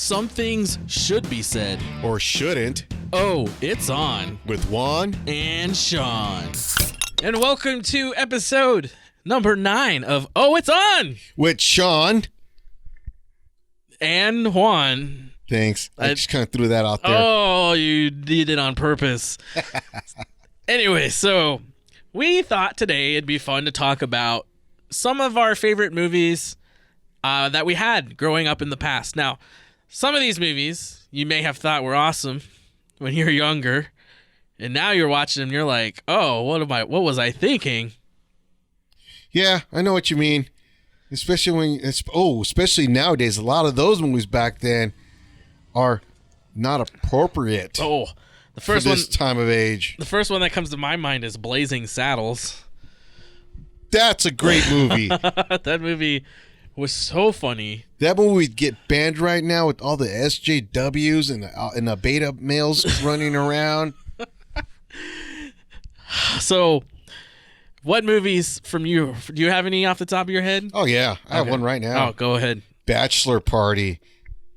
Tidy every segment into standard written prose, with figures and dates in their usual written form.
Some things should be said. Or shouldn't. Oh, it's on. With Juan and Sean. And welcome to episode number 9 of Oh, It's On! With Sean. And Juan. Thanks. I just kind of threw that out there. Oh, you did it on purpose. Anyway, so we thought today it'd be fun to talk about some of our favorite movies that we had growing up in the past. Now, some of these movies you may have thought were awesome when you were younger, and now you're watching them and you're like, oh, what was I thinking? Yeah, I know what you mean. Especially especially nowadays, a lot of those movies back then are not appropriate. Oh, the first for this time of age. The first one that comes to my mind is Blazing Saddles. That's a great movie. That movie was so funny. That movie would get banned right now with all the SJWs and the beta males running around. So, what movies from you? Do you have any off the top of your head? Oh, yeah. I have one right now. Oh, go ahead. Bachelor Party.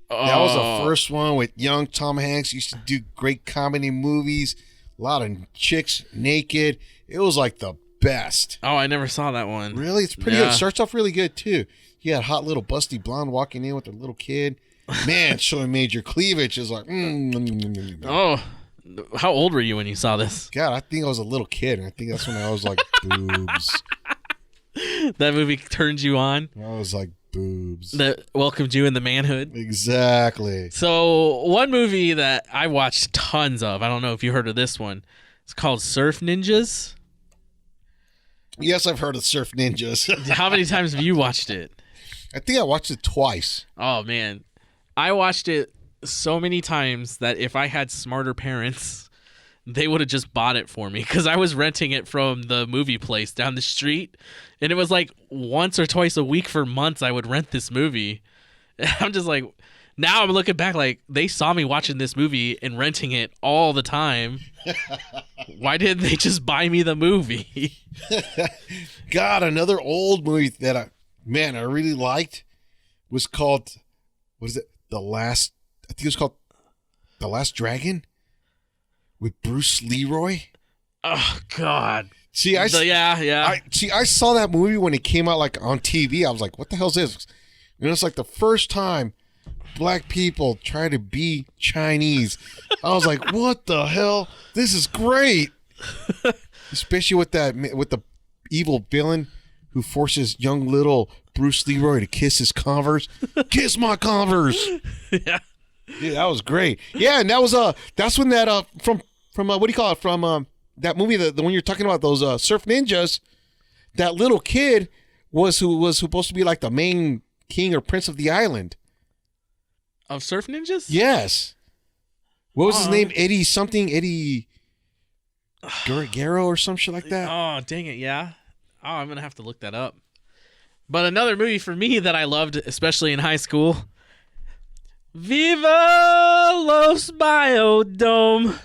Oh. That was the first one with young Tom Hanks. Used to do great comedy movies. A lot of chicks naked. It was like the best. Oh, I never saw that one. Really? It's pretty good. It starts off really good, too. You had a hot little busty blonde walking in with her little kid. Man, showing major cleavage is like, Oh, how old were you when you saw this? God, I think I was a little kid, and I think that's when I was like, boobs. That movie turned you on? I was like, boobs. That welcomed you into manhood? Exactly. So, one movie that I watched tons of, I don't know if you heard of this one. It's called Surf Ninjas. Yes, I've heard of Surf Ninjas. How many times have you watched it? I think I watched it twice. Oh, man. I watched it so many times that if I had smarter parents, they would have just bought it for me because I was renting it from the movie place down the street, and it was like once or twice a week for months I would rent this movie. And I'm just like, now I'm looking back like they saw me watching this movie and renting it all the time. Why didn't they just buy me the movie? God, another old movie that I really liked was called, what is it? I think it was called The Last Dragon with Bruce Leroy. Oh, God. See, I saw that movie when it came out like on TV. I was like, what the hell is this? And it's like the first time black people try to be Chinese. I was like, what the hell? This is great. Especially with the evil villain who forces young little Bruce Leroy to kiss his Converse. Kiss my Converse. Yeah. Yeah, that was great. Yeah, and that's when that from what do you call it? From that movie, the one you're talking about, those Surf Ninjas, that little kid who was supposed to be like the main king or prince of the island. Of Surf Ninjas? Yes. What was his name? Eddie Guerrero or some shit like that? Oh, dang it, yeah. Oh, I'm going to have to look that up. But another movie for me that I loved, especially in high school, Viva Los Biodome.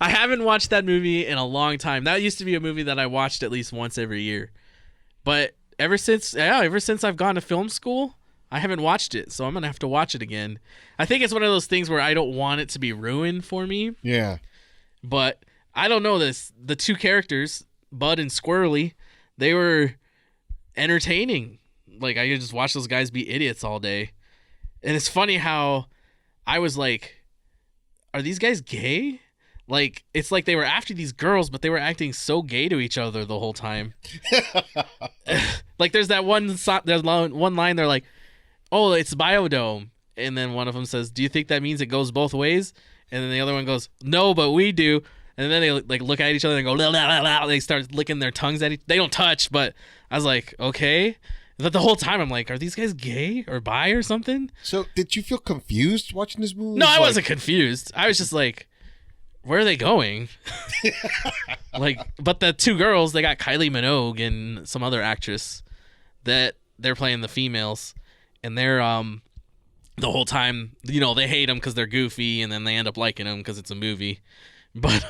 I haven't watched that movie in a long time. That used to be a movie that I watched at least once every year. But ever since I've gone to film school, I haven't watched it, so I'm going to have to watch it again. I think it's one of those things where I don't want it to be ruined for me. Yeah. But I don't know this. The two characters, Bud and Squirrely, they were entertaining. Like, I could just watch those guys be idiots all day. And it's funny how I was like, are these guys gay? Like, it's like they were after these girls, but they were acting so gay to each other the whole time. Like, there's that one line, they're like, oh, it's Biodome. And then one of them says, do you think that means it goes both ways? And then the other one goes, no, but we do. And then they like look at each other and go, la, la, la, la. They start licking their tongues at each. They don't touch, but I was like, okay. But the whole time I'm like, are these guys gay or bi or something? So did you feel confused watching this movie? No, I wasn't confused. I was just like, where are they going? Like, but the two girls, they got Kylie Minogue and some other actress that they're playing the females, and they're the whole time, you know, they hate them because they're goofy, and then they end up liking them because it's a movie. But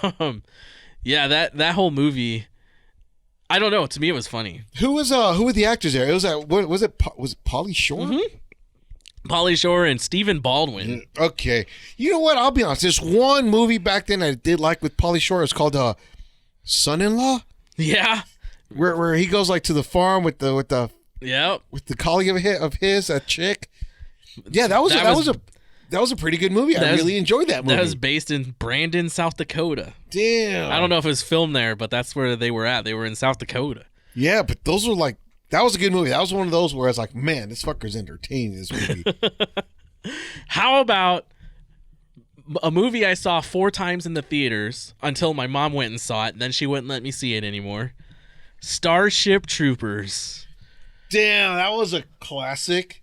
yeah, that whole movie, I don't know. To me, it was funny. Who were the actors there? It was was it Pauly Shore? Mm-hmm. Pauly Shore and Stephen Baldwin. Okay. You know what? I'll be honest. There's one movie back then I did like with Pauly Shore. It's called Son-in-Law. Yeah. Where he goes like to the farm with the colleague of his, a chick. Yeah, that was a pretty good movie. I really enjoyed that movie. That was based in Brandon, South Dakota. Damn. I don't know if it was filmed there, but that's where they were at. They were in South Dakota. Yeah, but those were like, that was a good movie. That was one of those where I was like, man, this fucker's entertaining, this movie. How about a movie I saw 4 times in the theaters until my mom went and saw it, and then she wouldn't let me see it anymore. Starship Troopers. Damn, that was a classic.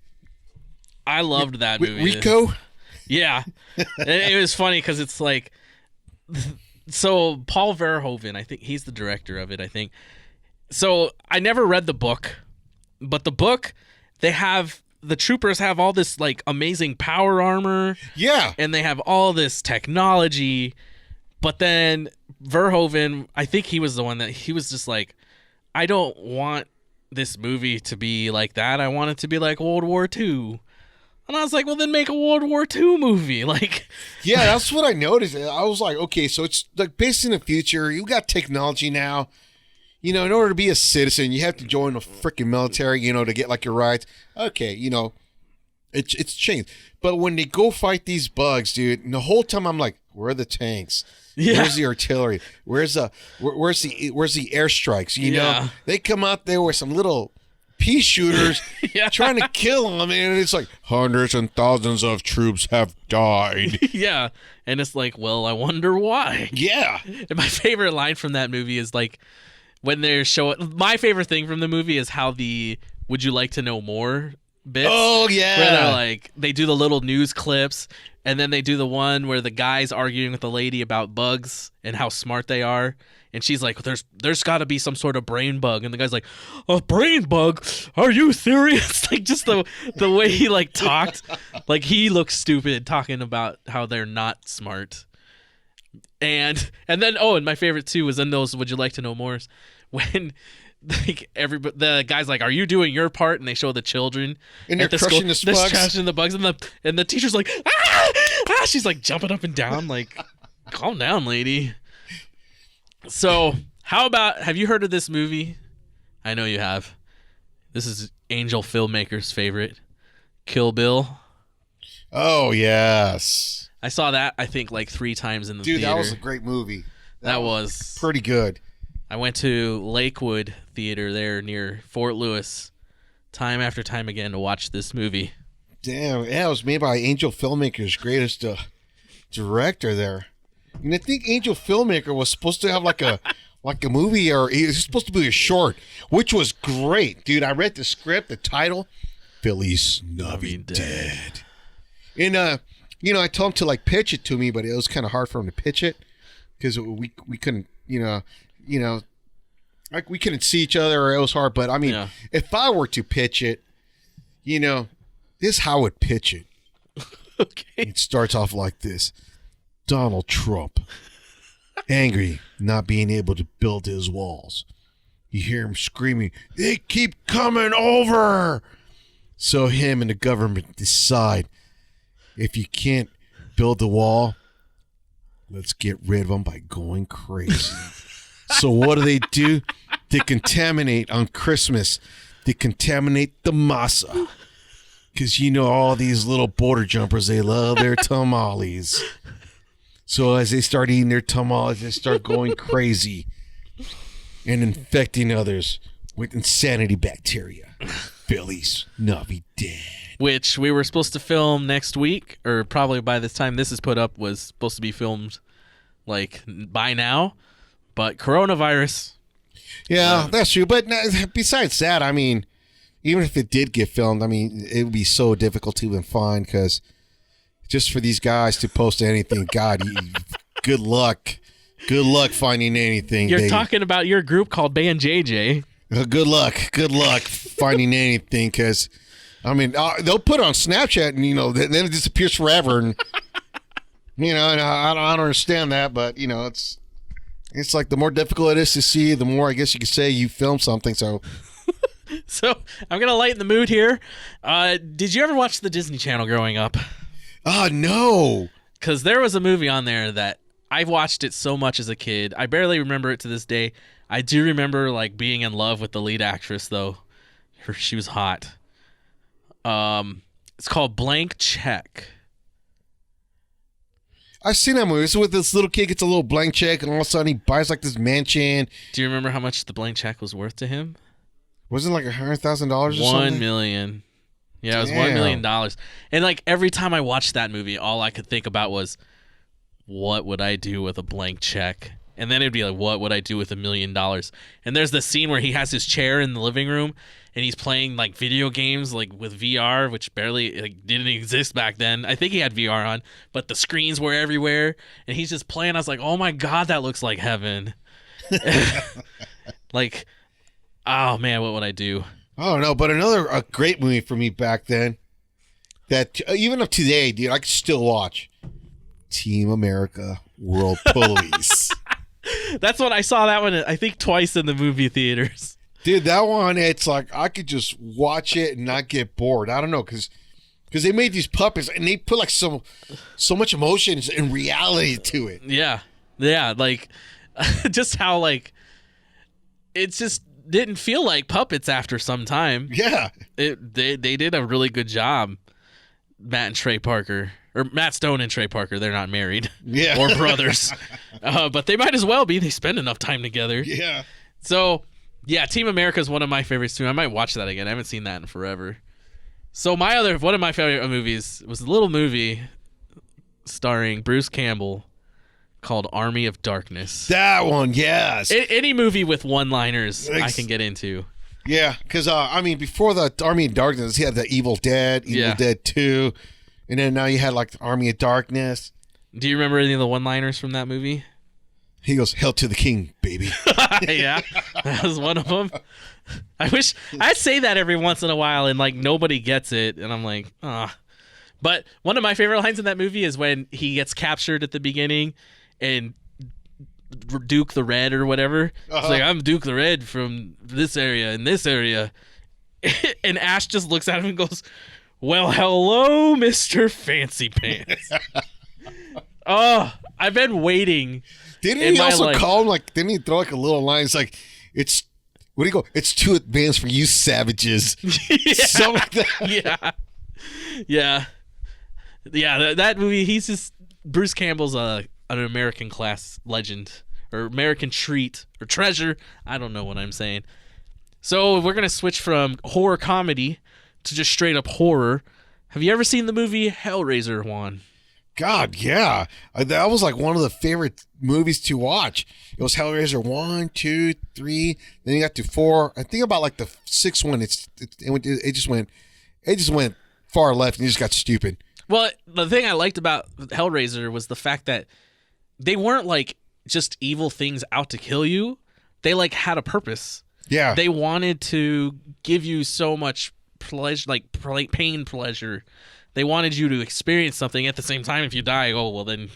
I loved that movie. Rico? Yeah. It was funny because it's like, so Paul Verhoeven, I think he's the director of it, I think. So I never read the book, but the book, the troopers have all this like amazing power armor. Yeah. And they have all this technology. But then Verhoeven, I think he was the one that he was just like, I don't want this movie to be like that. I want it to be like World War II. And I was like, well, then make a World War II movie. Like, yeah, that's what I noticed. I was like, okay, so it's like based in the future. You got technology now. You know, in order to be a citizen, you have to join the freaking military, you know, to get like your rights. Okay, you know, it's changed. But when they go fight these bugs, dude, and the whole time I'm like, where are the tanks? Yeah. Where's the artillery? Where's the airstrikes? You know, they come out there with some little pea shooters trying to kill them, and it's like hundreds and thousands of troops have died. Yeah, and it's like, well, I wonder why. Yeah. And my favorite line from that movie is like when they're showing. My favorite thing from the movie is how the "Would you like to know more?" bits. Oh yeah, where they're like they do the little news clips, and then they do the one where the guy's arguing with the lady about bugs and how smart they are. And she's like, there's got to be some sort of brain bug. And the guy's like, a brain bug? Are you serious? Like, just the way he, like, talked. Like, he looks stupid talking about how they're not smart. And then, and my favorite, too, was in those Would You Like to Know More? When, like, the guy's like, are you doing your part? And they show the children. And they're crushing the bugs. They're crushing the bugs. And the teacher's like, ah! She's, like, jumping up and down. Like, calm down, lady. So, how about, have you heard of this movie? I know you have. This is Angel Filmmaker's favorite, Kill Bill. Oh, yes. I saw that, I think, like 3 times in the theater. Dude, that was a great movie. That was pretty good. I went to Lakewood Theater there near Fort Lewis time after time again to watch this movie. Damn, yeah, it was made by Angel Filmmaker's greatest director there. And I think Angel Filmmaker was supposed to have like a movie, or it was supposed to be a short, which was great, dude. I read the script, the title, Feliz Navidad. And you know, I told him to like pitch it to me, but it was kind of hard for him to pitch it because we couldn't, you know, like we couldn't see each other, or it was hard. But I mean, if I were to pitch it, you know, this is how I would pitch it. Okay. It starts off like this. Donald Trump, angry not being able to build his walls. You hear him screaming, they keep coming over. So him and the government decide, if you can't build the wall, let's get rid of them by going crazy. So what do? They contaminate on Christmas. They contaminate the masa. Because you know all these little border jumpers, they love their tamales. So as they start eating their tamales, they start going crazy and infecting others with insanity bacteria. Feliz Navidad. Which we were supposed to film next week, or probably by this time this is put up, was supposed to be filmed like by now. But coronavirus. Yeah, that's true. But besides that, I mean, even if it did get filmed, I mean, it would be so difficult to even find because just for these guys to post anything, God, good luck. Good luck finding anything. You're talking about your group called Band JJ. Good luck. Good luck finding anything because, I mean, they'll put it on Snapchat and, you know, then it disappears forever. And, you know, and I don't understand that, but, you know, it's It's like the more difficult it is to see, the more I guess you could say you filmed something. So I'm gonna lighten the mood here. Did you ever watch the Disney Channel growing up? No. Because there was a movie on there that I watched it so much as a kid. I barely remember it to this day. I do remember like being in love with the lead actress though. She was hot. It's called Blank Check. I've seen that movie. It's with this little kid gets a little blank check, and all of a sudden he buys like this mansion. Do you remember how much the blank check was worth to him? Wasn't it like $100,000 or something? $1 million. Yeah, it was $1 million. And like every time I watched that movie, all I could think about was, what would I do with a blank check? And then it'd be like, what would I do with $1 million? And there's the scene where he has his chair in the living room and he's playing like video games like with VR, which barely didn't exist back then. I think he had VR on, but the screens were everywhere and he's just playing. I was like, oh my God, that looks like heaven. Like, oh man, what would I do? I don't know, but a great movie for me back then that even up today, dude, I can still watch Team America World Police. That's what I saw that one, I think, twice in the movie theaters. Dude, that one, it's like I could just watch it and not get bored. I don't know, because they made these puppets and they put like so much emotion and reality to it. Yeah, like just how like it just didn't feel like puppets after some time. Yeah, they did a really good job. Matt and Trey Parker. Or Matt Stone and Trey Parker, they're not married. Yeah. Or brothers. But they might as well be. They spend enough time together. Yeah. So, yeah, Team America is one of my favorites, too. I might watch that again. I haven't seen that in forever. So, one of my favorite movies was a little movie starring Bruce Campbell called Army of Darkness. That one, yes. Any movie with one-liners I can get into. Yeah, because, I mean, before the Army of Darkness, he had the Evil Dead, Evil Dead 2. And then now you had like the Army of Darkness. Do you remember any of the one-liners from that movie? He goes, "Hail to the king, baby." Yeah, that was one of them. I wish I'd say that every once in a while, and like nobody gets it, and I'm like, ah. But one of my favorite lines in that movie is when he gets captured at the beginning, and Duke the Red or whatever. It's like, I'm Duke the Red from this area and this area, and Ash just looks at him and goes, "Well, hello, Mr. Fancy Pants." Oh, I've been waiting. Didn't he also call him like? Didn't he throw like a little line? It's like, it's what do you go? It's too advanced for you savages. Yeah. Something like that. Yeah. That movie. He's just Bruce Campbell's an American class legend or American treat or treasure. I don't know what I'm saying. So we're gonna switch from horror comedy to just straight up horror. Have you ever seen the movie Hellraiser, Juan? God, yeah. That was like one of the favorite movies to watch. It was Hellraiser 1, 2, 3. Then you got to 4. I think about like the 6th one. It just went far left and it just got stupid. Well, the thing I liked about Hellraiser was the fact that they weren't like just evil things out to kill you. They like had a purpose. Yeah. They wanted to give you so much pleasure, like pain pleasure. They wanted you to experience something at the same time. If you die, oh well, then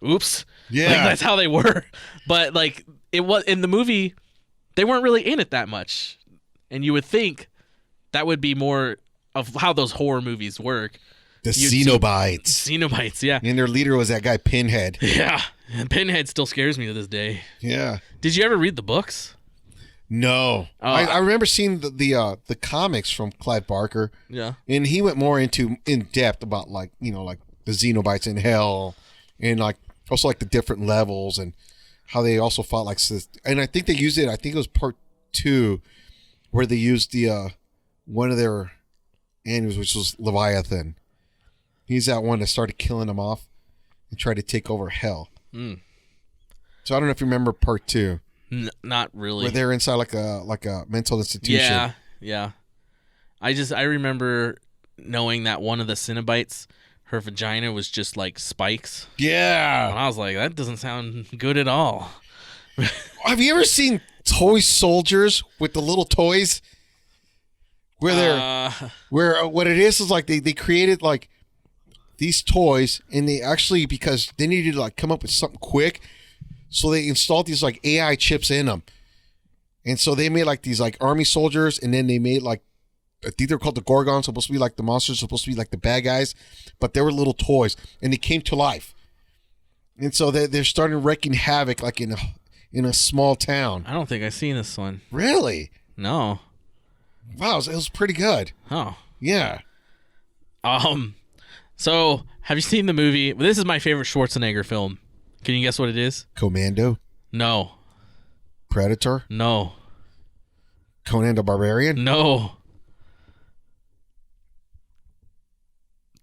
oops. Yeah, like, that's how they were. But like it was in the movie, they weren't really in it that much, and you would think that would be more of how those horror movies work. The Cenobites. Cenobites, yeah. And their leader was that guy Pinhead. Yeah, and Pinhead still scares me to this day. Yeah. Did you ever read the books? No, I remember seeing the comics from Clive Barker. Yeah, and he went more in depth about like the Xenobites in hell, and like also like the different levels and how they also fought like. And I think they used it. I think it was part 2, where they used the one of their enemies, which was Leviathan. He's that one that started killing them off and tried to take over hell. Mm. So I don't know if you remember part 2. Not really. Where they're inside like a mental institution. Yeah. I remember knowing that one of the Cenobites, her vagina was just like spikes. Yeah. And I was like, that doesn't sound good at all. Have you ever seen toy soldiers with the little toys? Where what it is like they created like these toys, and they actually, because they needed to like come up with something quick, So they installed these like AI chips in them. And so they made like these like army soldiers, and then they made like, I think they're called the Gorgons, supposed to be like the monsters, supposed to be like the bad guys, but they were little toys, and they came to life. And so they're starting wreaking havoc like in a small town. I don't think I've seen this one. Really? No. Wow, it was pretty good. Oh. Yeah. So have you seen the movie? Well, this is my favorite Schwarzenegger film. Can you guess what it is? Commando? No. Predator? No. Conan the Barbarian? No.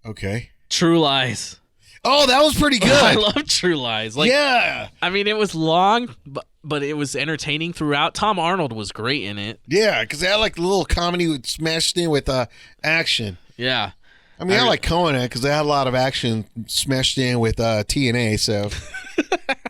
Okay. True Lies. Oh, that was pretty good. I love True Lies. Like, yeah. I mean, it was long, but it was entertaining throughout. Tom Arnold was great in it. Yeah, because they had like a little comedy smashed in with action. Yeah. I mean, I like Conan because they had a lot of action smashed in with TNA, so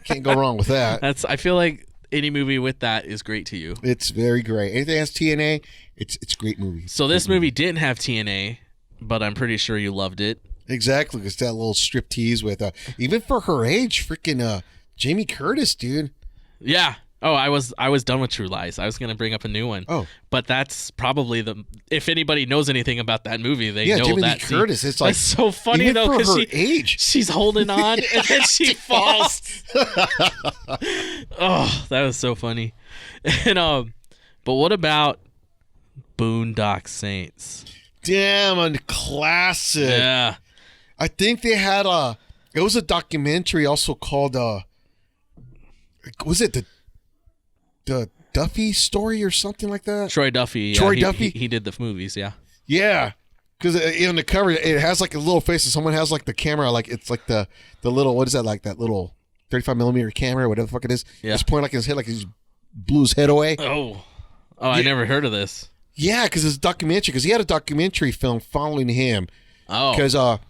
can't go wrong with that. I feel like any movie with that is great to you. It's very great. Anything that has TNA, it's a great movie. So this movie didn't have TNA, but I'm pretty sure you loved it. Exactly, it's that little strip tease with even for her age, freaking Jamie Curtis, dude. Yeah. Oh, I was done with True Lies. I was gonna bring up a new one. Oh, but that's probably if anybody knows anything about that movie, they know Jamie that. Lee Curtis. It's like that's so funny even though for because her age, she's holding on and then she falls. Oh, that was so funny. And but what about Boondock Saints? Damn, a classic. Yeah. I think they had it was a documentary also called was it the Duffy story or something like that? Troy Duffy. Troy Duffy? He did the movies, yeah. Yeah. Because in the cover, it has like a little face, and someone has like the camera, like it's like the little, what is that, like that little 35 millimeter camera, whatever the fuck it is. Yeah. It's pointing like in his head, like he blew his head away. Oh, I never heard of this. Yeah, because it's a documentary, because he had a documentary film following him. Oh. Because the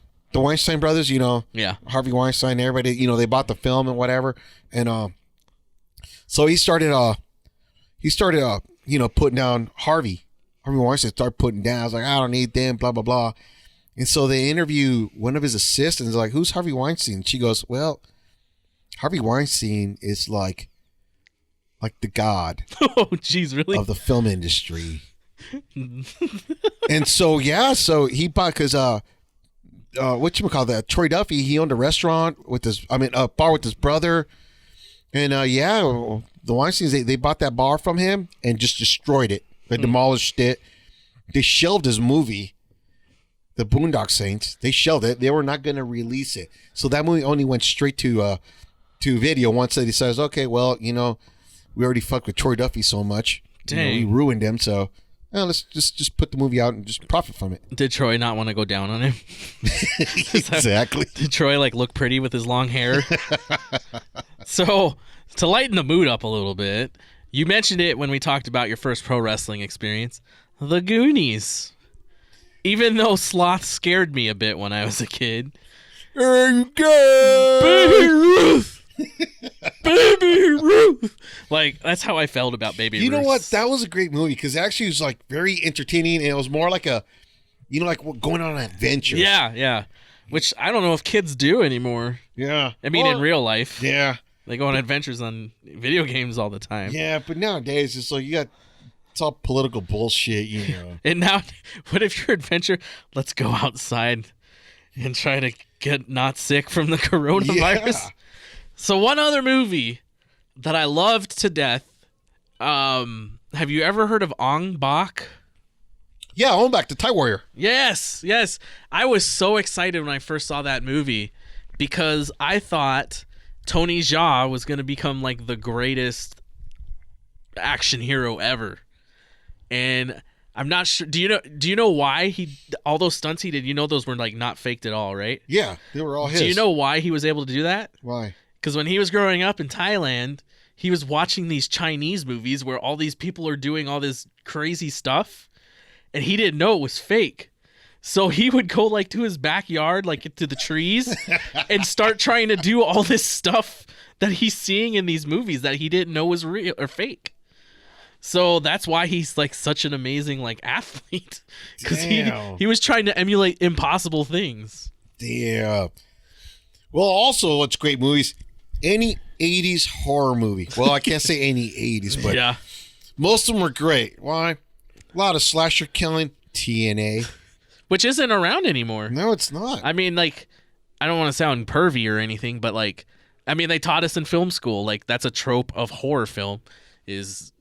Weinstein brothers, yeah, Harvey Weinstein, everybody, they bought the film and whatever. And so he started, putting down Harvey Weinstein started putting down. I was like, I don't need them, blah, blah, blah. And so they interview one of his assistants, like, who's Harvey Weinstein? She goes, well, Harvey Weinstein is like the god oh, jeez, really? of the film industry. And so, so he bought, because, whatchamacallit, Troy Duffy, he owned a restaurant a bar with his brother. And, the Weinsteins, they bought that bar from him and just destroyed it. They demolished it. They shelved his movie, The Boondock Saints. They shelved it. They were not going to release it. So that movie only went straight to video once they decided, okay, well, we already fucked with Troy Duffy so much. Dang. We ruined him, so let's just put the movie out and just profit from it. Did Troy not want to go down on him? Exactly. Did Troy look pretty with his long hair? So to lighten the mood up a little bit, you mentioned it when we talked about your first pro wrestling experience, The Goonies. Even though sloth scared me a bit when I was a kid. And Baby Ruth! Baby Ruth! That's how I felt about Baby Ruth. You know what? That was a great movie because it actually was very entertaining, and it was more like going on an adventure. Yeah. Which I don't know if kids do anymore. Yeah. I mean, in real life. Yeah. They go on adventures on video games all the time. Yeah, but nowadays it's like it's all political bullshit, And now, what if your adventure? Let's go outside and try to get not sick from the coronavirus. Yeah. So one other movie that I loved to death. Have you ever heard of Ong Bak? Yeah, Ong Bak, the Thai warrior. Yes. I was so excited when I first saw that movie because I thought Tony Jaa was going to become the greatest action hero ever. And I'm not sure. Do you know why all those stunts he did, those were not faked at all, right? Yeah, they were all his. Do you know why he was able to do that? Why? Because when he was growing up in Thailand, he was watching these Chinese movies where all these people are doing all this crazy stuff, and he didn't know it was fake. So he would go to his backyard, to the trees, and start trying to do all this stuff that he's seeing in these movies that he didn't know was real or fake. So that's why he's such an amazing athlete, because he was trying to emulate impossible things. Yeah. Well, also, what's great movies? 80s horror movie. Well, I can't say any 80s, but Yeah. most of them were great. Why? A lot of slasher killing. TNA. Which isn't around anymore. No, it's not. I mean, like, I don't want to sound pervy or anything, but like, I mean, they taught us in film school, like, that's a trope of horror film, is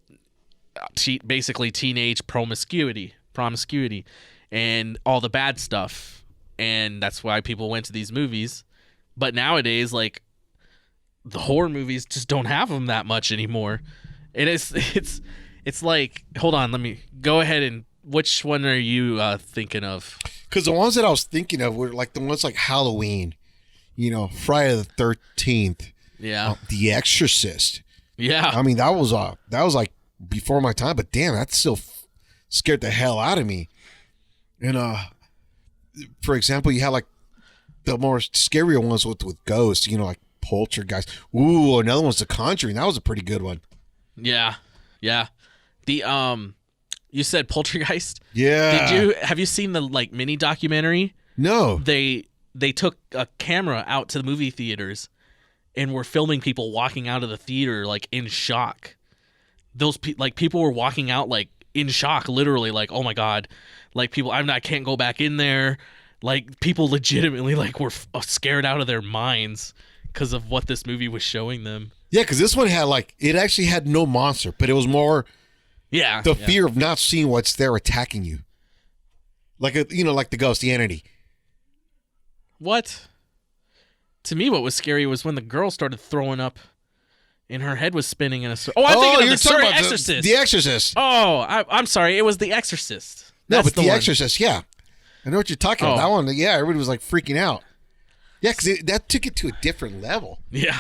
basically teenage promiscuity, and all the bad stuff, and that's why people went to these movies. But nowadays, like, the horror movies just don't have them that much anymore. And it's like, hold on, let me go ahead and which one are you thinking of? Because the ones that I was thinking of were like the ones like Halloween, Friday the 13th, The Exorcist. Yeah, I mean that was like before my time, but damn, that still scared the hell out of me. And for example, you had like the more scarier ones with ghosts, like Poltergeist. Ooh, another one's The Conjuring. That was a pretty good one. Yeah. The you said Poltergeist? Yeah. Have you seen the like mini documentary? No. They took a camera out to the movie theaters and were filming people walking out of the theater like in shock. Those people were walking out like in shock, literally, like, oh my god, like people, I can't go back in there. Like people legitimately like were scared out of their minds because of what this movie was showing them. Yeah, because this one had it actually had no monster, but it was more the fear of not seeing what's there attacking you. Like like the ghost, the entity. What? To me, what was scary was when the girl started throwing up and her head was spinning in a circle. Oh, I'm thinking of the Exorcist. The Exorcist. Oh, I'm sorry. It was The Exorcist. That's the Exorcist, yeah. I know what you're talking about. That one, yeah, everybody was like freaking out. Yeah, because that took it to a different level. Yeah.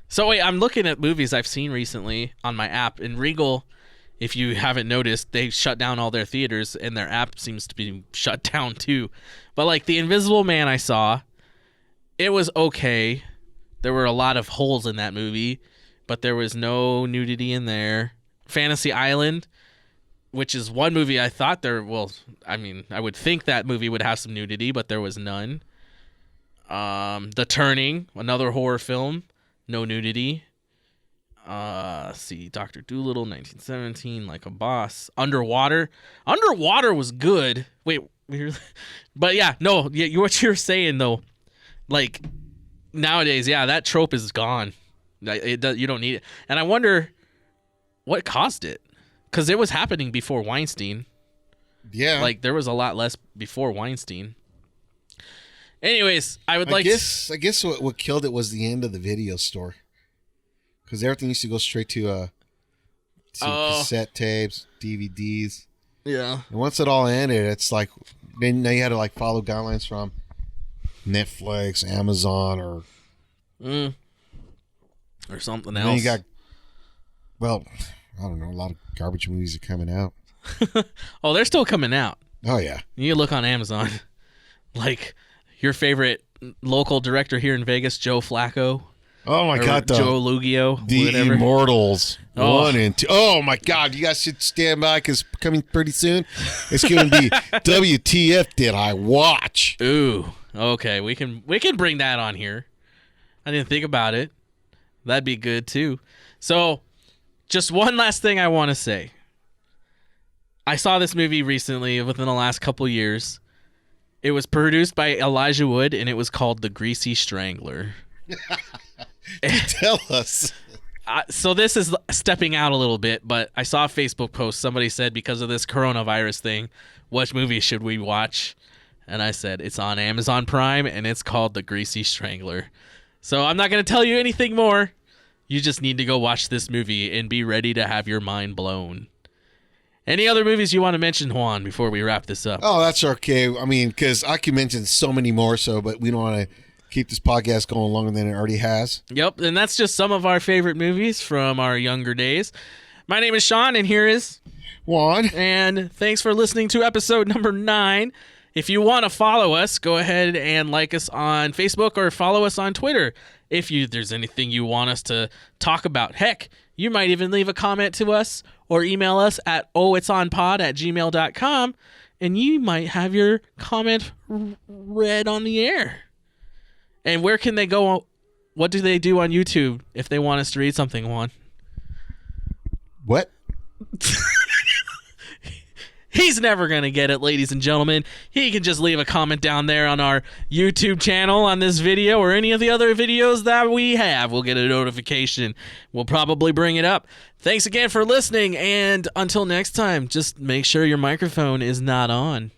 So wait, I'm looking at movies I've seen recently on my app. And Regal, if you haven't noticed, they shut down all their theaters and their app seems to be shut down too. But like The Invisible Man I saw, it was okay. There were a lot of holes in that movie, but there was no nudity in there. Fantasy Island, which is one movie I thought I would think that movie would have some nudity, but there was none. The Turning, another horror film, no nudity. Let's see, Dr. Dolittle, 1917, Like a Boss. Underwater was good. Wait, but what you're saying though, like nowadays, that trope is gone. You don't need it, and I wonder what caused it, because it was happening before Weinstein. Yeah, like there was a lot less before Weinstein. Anyways, I guess what killed it was the end of the video store, because everything used to go straight to cassette tapes, DVDs. Yeah. And once it all ended, it's like then now you had to like follow guidelines from Netflix, Amazon, or something else. And then you got, I don't know, a lot of garbage movies are coming out. Oh, they're still coming out. Oh yeah. You can look on Amazon. Like your favorite local director here in Vegas, Joe Flacco. Oh my God, Joe Lugio. The whatever. Immortals 1 and 2. Oh my God, you guys should stand by because coming pretty soon, it's going to be WTF Did I Watch? Ooh, okay, we can bring that on here. I didn't think about it. That'd be good too. So, just one last thing I want to say. I saw this movie recently within the last couple years. It was produced by Elijah Wood, and it was called The Greasy Strangler. Tell us. So this is stepping out a little bit, but I saw a Facebook post. Somebody said, because of this coronavirus thing, what movie should we watch? And I said, it's on Amazon Prime, and it's called The Greasy Strangler. So I'm not going to tell you anything more. You just need to go watch this movie and be ready to have your mind blown. Any other movies you want to mention, Juan, before we wrap this up? Oh, that's okay. I mean, because I could mention so many more, but we don't want to keep this podcast going longer than it already has. Yep, and that's just some of our favorite movies from our younger days. My name is Sean, and here is Juan. And thanks for listening to episode number 9. If you want to follow us, go ahead and like us on Facebook or follow us on Twitter. If there's anything you want us to talk about, heck, you might even leave a comment to us or email us at ohitsonpod@gmail.com, and you might have your comment read on the air. And where can they go what do they do on YouTube if they want us to read something, Juan? What? He's never going to get it, ladies and gentlemen. He can just leave a comment down there on our YouTube channel on this video or any of the other videos that we have. We'll get a notification. We'll probably bring it up. Thanks again for listening, and until next time, just make sure your microphone is not on.